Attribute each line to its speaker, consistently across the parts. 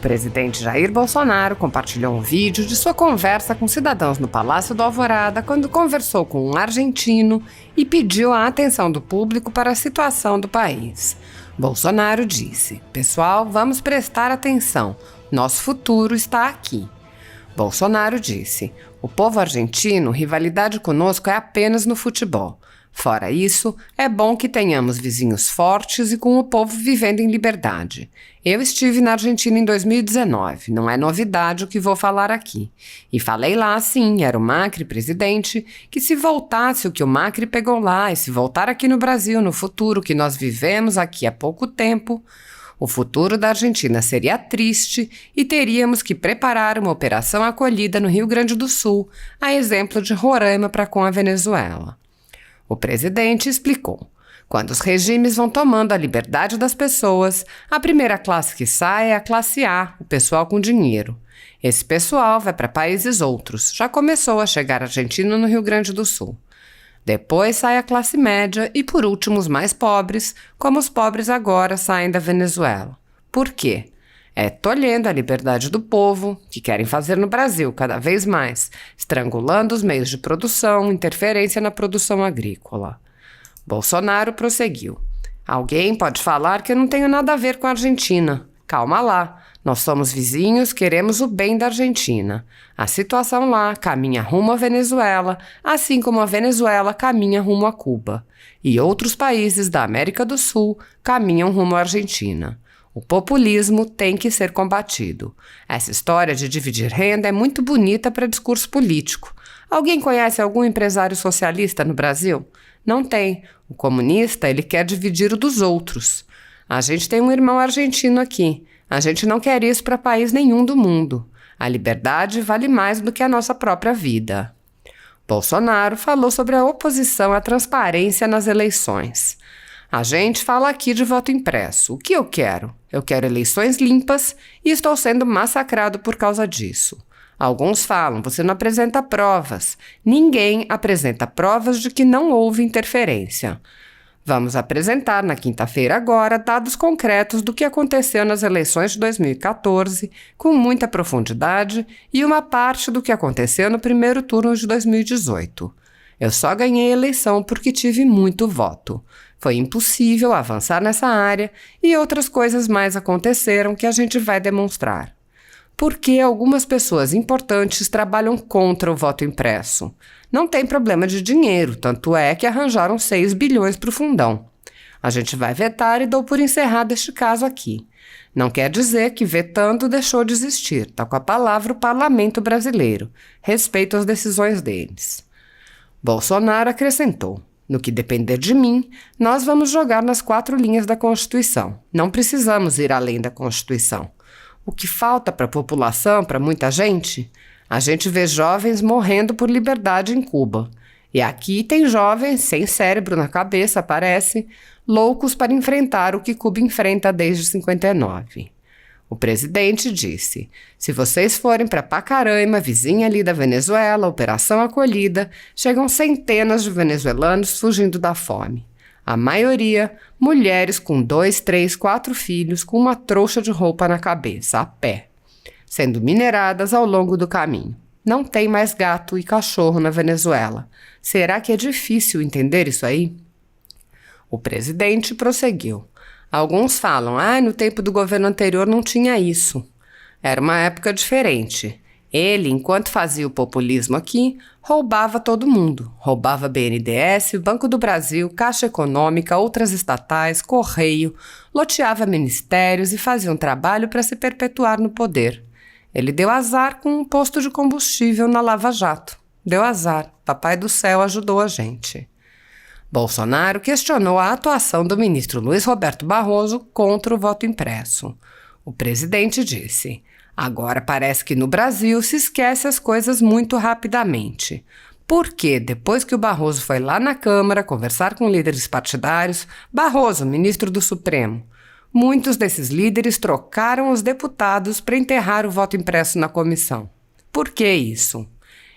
Speaker 1: presidente Jair Bolsonaro compartilhou um vídeo de sua conversa com cidadãos no Palácio do Alvorada quando conversou com um argentino e pediu a atenção do público para a situação do país. Bolsonaro disse: "Pessoal, vamos prestar atenção. Nosso futuro está aqui." Bolsonaro disse: "O povo argentino, rivalidade conosco é apenas no futebol. Fora isso, é bom que tenhamos vizinhos fortes e com o povo vivendo em liberdade. Eu estive na Argentina em 2019, não é novidade o que vou falar aqui. E falei lá sim, era o Macri presidente, que se voltasse o que o Macri pegou lá e se voltar aqui no Brasil, no futuro que nós vivemos aqui há pouco tempo, o futuro da Argentina seria triste e teríamos que preparar uma operação acolhida no Rio Grande do Sul, a exemplo de Roraima para com a Venezuela." O presidente explicou: "Quando os regimes vão tomando a liberdade das pessoas, a primeira classe que sai é a classe A, o pessoal com dinheiro. Esse pessoal vai para países outros. Já começou a chegar argentino no Rio Grande do Sul. Depois sai a classe média e, por último, os mais pobres, como os pobres agora saem da Venezuela. Por quê? É tolhendo a liberdade do povo, que querem fazer no Brasil cada vez mais, estrangulando os meios de produção, interferência na produção agrícola." Bolsonaro prosseguiu: "Alguém pode falar que eu não tenho nada a ver com a Argentina. Calma lá, nós somos vizinhos, queremos o bem da Argentina. A situação lá caminha rumo à Venezuela, assim como a Venezuela caminha rumo a Cuba. E outros países da América do Sul caminham rumo à Argentina. O populismo tem que ser combatido. Essa história de dividir renda é muito bonita para discurso político. Alguém conhece algum empresário socialista no Brasil? Não tem. O comunista, ele quer dividir o dos outros. A gente tem um irmão argentino aqui. A gente não quer isso para país nenhum do mundo. A liberdade vale mais do que a nossa própria vida." Bolsonaro falou sobre a oposição à transparência nas eleições. "A gente fala aqui de voto impresso. O que eu quero? Eu quero eleições limpas e estou sendo massacrado por causa disso. Alguns falam, você não apresenta provas. Ninguém apresenta provas de que não houve interferência. Vamos apresentar na quinta-feira agora dados concretos do que aconteceu nas eleições de 2014, com muita profundidade, e uma parte do que aconteceu no primeiro turno de 2018. Eu só ganhei a eleição porque tive muito voto. Foi impossível avançar nessa área e outras coisas mais aconteceram que a gente vai demonstrar. Porque algumas pessoas importantes trabalham contra o voto impresso. Não tem problema de dinheiro, tanto é que arranjaram 6 bilhões para o fundão. A gente vai vetar e dou por encerrado este caso aqui. Não quer dizer que vetando deixou de existir, está com a palavra o parlamento brasileiro. Respeito as decisões deles." Bolsonaro acrescentou: "No que depender de mim, nós vamos jogar nas 4 linhas da Constituição. Não precisamos ir além da Constituição. O que falta para a população, para muita gente? A gente vê jovens morrendo por liberdade em Cuba. E aqui tem jovens sem cérebro na cabeça, parece, loucos para enfrentar o que Cuba enfrenta desde 59. O presidente disse: "Se vocês forem para Pacaraima, vizinha ali da Venezuela, operação acolhida, chegam centenas de venezuelanos fugindo da fome. A maioria, mulheres com 2, 3, 4 filhos, com uma trouxa de roupa na cabeça, a pé, sendo mineradas ao longo do caminho. Não tem mais gato e cachorro na Venezuela. Será que é difícil entender isso aí?" O presidente prosseguiu: "Alguns falam, no tempo do governo anterior não tinha isso. Era uma época diferente. Ele, enquanto fazia o populismo aqui, roubava todo mundo. Roubava BNDES, Banco do Brasil, Caixa Econômica, outras estatais, Correio, loteava ministérios e fazia um trabalho para se perpetuar no poder. Ele deu azar com um posto de combustível na Lava Jato. Deu azar. Papai do céu ajudou a gente." Bolsonaro questionou a atuação do ministro Luiz Roberto Barroso contra o voto impresso. O presidente disse: "Agora parece que no Brasil se esquece as coisas muito rapidamente. Porque depois que o Barroso foi lá na Câmara conversar com líderes partidários, Barroso, ministro do Supremo, muitos desses líderes trocaram os deputados para enterrar o voto impresso na comissão. Por que isso?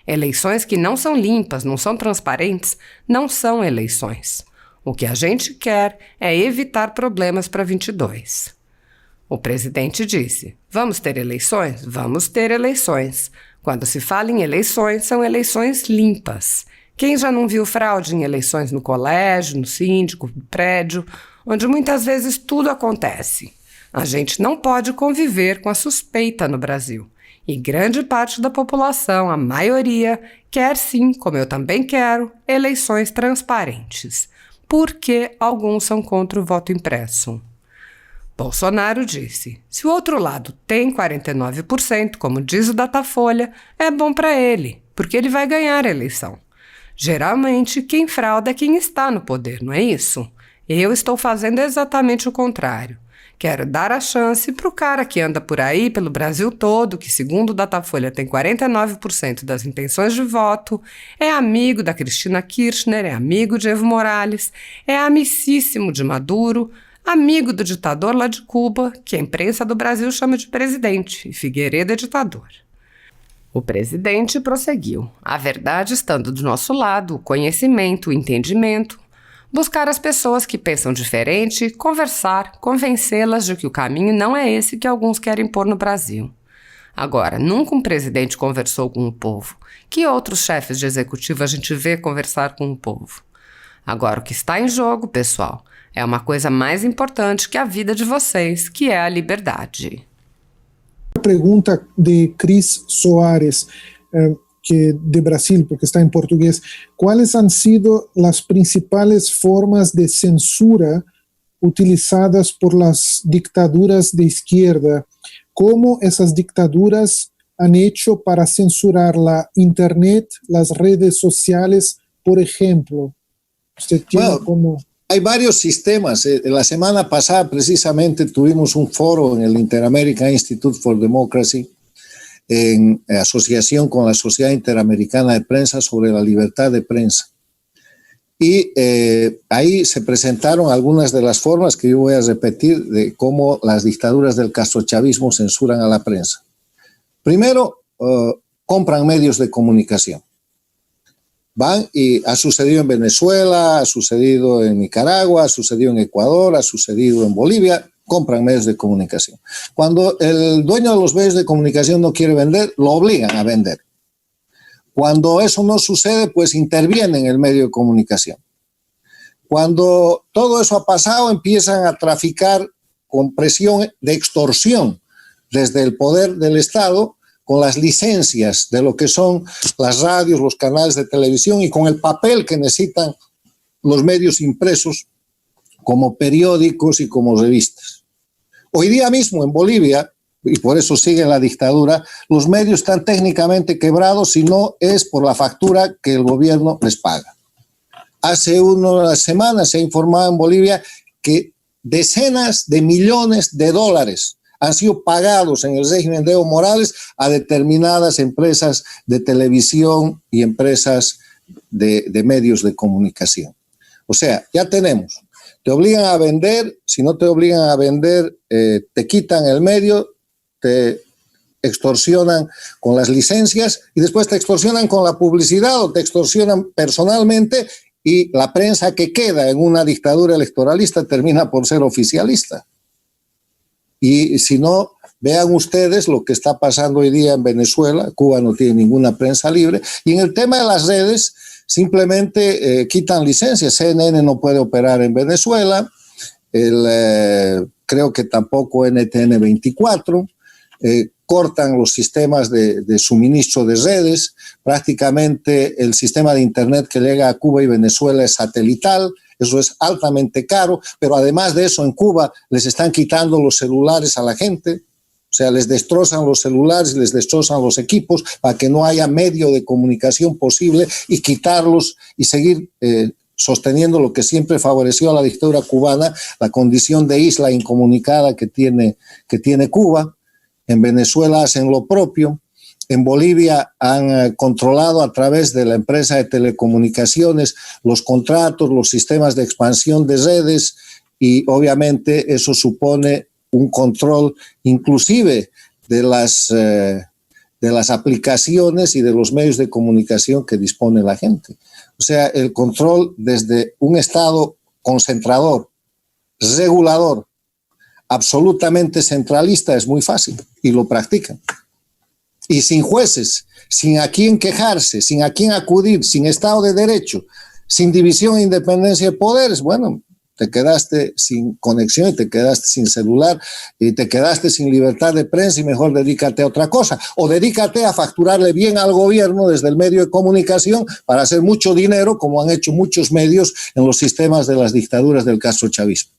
Speaker 1: Eleições que não são limpas, não são transparentes, não são eleições. O que a gente quer é evitar problemas para 22. O presidente disse: vamos ter eleições? Vamos ter eleições. Quando se fala em eleições, são eleições limpas. Quem já não viu fraude em eleições no colégio, no síndico, no prédio, onde muitas vezes tudo acontece? A gente não pode conviver com a suspeita no Brasil. E grande parte da população, a maioria, quer sim, como eu também quero, eleições transparentes. Porque alguns são contra o voto impresso. Bolsonaro disse: se o outro lado tem 49%, como diz o Datafolha, é bom para ele, porque ele vai ganhar a eleição. Geralmente, quem frauda é quem está no poder, não é isso? Eu estou fazendo exatamente o contrário. Quero dar a chance para o cara que anda por aí, pelo Brasil todo, que segundo o Datafolha tem 49% das intenções de voto, é amigo da Cristina Kirchner, é amigo de Evo Morales, é amicíssimo de Maduro, amigo do ditador lá de Cuba, que a imprensa do Brasil chama de presidente, e Figueiredo é ditador. O presidente prosseguiu: a verdade estando do nosso lado, o conhecimento, o entendimento, buscar as pessoas que pensam diferente, conversar, convencê-las de que o caminho não é esse que alguns querem pôr no Brasil. Agora, nunca um presidente conversou com o povo. Que outros chefes de executivo a gente vê conversar com o povo? Agora, o que está em jogo, pessoal, é uma coisa mais importante que a vida de vocês, que é a liberdade.
Speaker 2: Pergunta de Cris Soares, que de Brasil, porque está en portugués. ¿Cuáles han sido las principales formas de censura utilizadas por las dictaduras de izquierda? ¿Cómo esas dictaduras han hecho para censurar la Internet, las redes sociales, por ejemplo? ¿Usted tiene como...?
Speaker 3: Hay varios sistemas. La semana pasada precisamente tuvimos un foro en el Inter-American Institute for Democracy en asociación con la Sociedad Interamericana de Prensa sobre la libertad de prensa. Y ahí se presentaron algunas de las formas que yo voy a repetir de cómo las dictaduras del castrochavismo censuran a la prensa. Primero, compran medios de comunicación. Van y ha sucedido en Venezuela, ha sucedido en Nicaragua, ha sucedido en Ecuador, ha sucedido en Bolivia. Compran medios de comunicación. Cuando el dueño de los medios de comunicación no quiere vender, lo obligan a vender. Cuando eso no sucede, pues interviene en el medio de comunicación. Cuando todo eso ha pasado, empiezan a traficar con presión de extorsión desde el poder del Estado con las licencias de lo que son las radios, los canales de televisión y con el papel que necesitan los medios impresos como periódicos y como revistas. Hoy día mismo en Bolivia, y por eso sigue la dictadura, los medios están técnicamente quebrados si no es por la factura que el gobierno les paga. Hace unas semanas se ha informado en Bolivia que decenas de millones de dólares han sido pagados en el régimen de Evo Morales a determinadas empresas de televisión y empresas de medios de comunicación. O sea, ya tenemos. Te obligan a vender, si no te obligan a vender, te quitan el medio, te extorsionan con las licencias y después te extorsionan con la publicidad o te extorsionan personalmente y la prensa que queda en una dictadura electoralista termina por ser oficialista. Y si no, vean ustedes lo que está pasando hoy día en Venezuela. Cuba no tiene ninguna prensa libre. Y en el tema de las redes, simplemente quitan licencias. CNN no puede operar en Venezuela. Creo que tampoco NTN 24. Cortan los sistemas de suministro de redes. Prácticamente el sistema de Internet que llega a Cuba y Venezuela es satelital. Eso es altamente caro, pero además de eso en Cuba les están quitando los celulares a la gente, o sea, les destrozan los celulares, les destrozan los equipos para que no haya medio de comunicación posible y quitarlos y seguir sosteniendo lo que siempre favoreció a la dictadura cubana, la condición de isla incomunicada que tiene Cuba. En Venezuela hacen lo propio. En Bolivia han controlado a través de la empresa de telecomunicaciones los contratos, los sistemas de expansión de redes y obviamente eso supone un control inclusive de las aplicaciones y de los medios de comunicación que dispone la gente. O sea, el control desde un Estado concentrador, regulador, absolutamente centralista es muy fácil y lo practican. Y sin jueces, sin a quién quejarse, sin a quién acudir, sin Estado de Derecho, sin división e independencia de poderes, bueno, te quedaste sin conexión y te quedaste sin celular y te quedaste sin libertad de prensa y mejor dedícate a otra cosa. O dedícate a facturarle bien al gobierno desde el medio de comunicación para hacer mucho dinero, como han hecho muchos medios en los sistemas de las dictaduras del castrochavismo.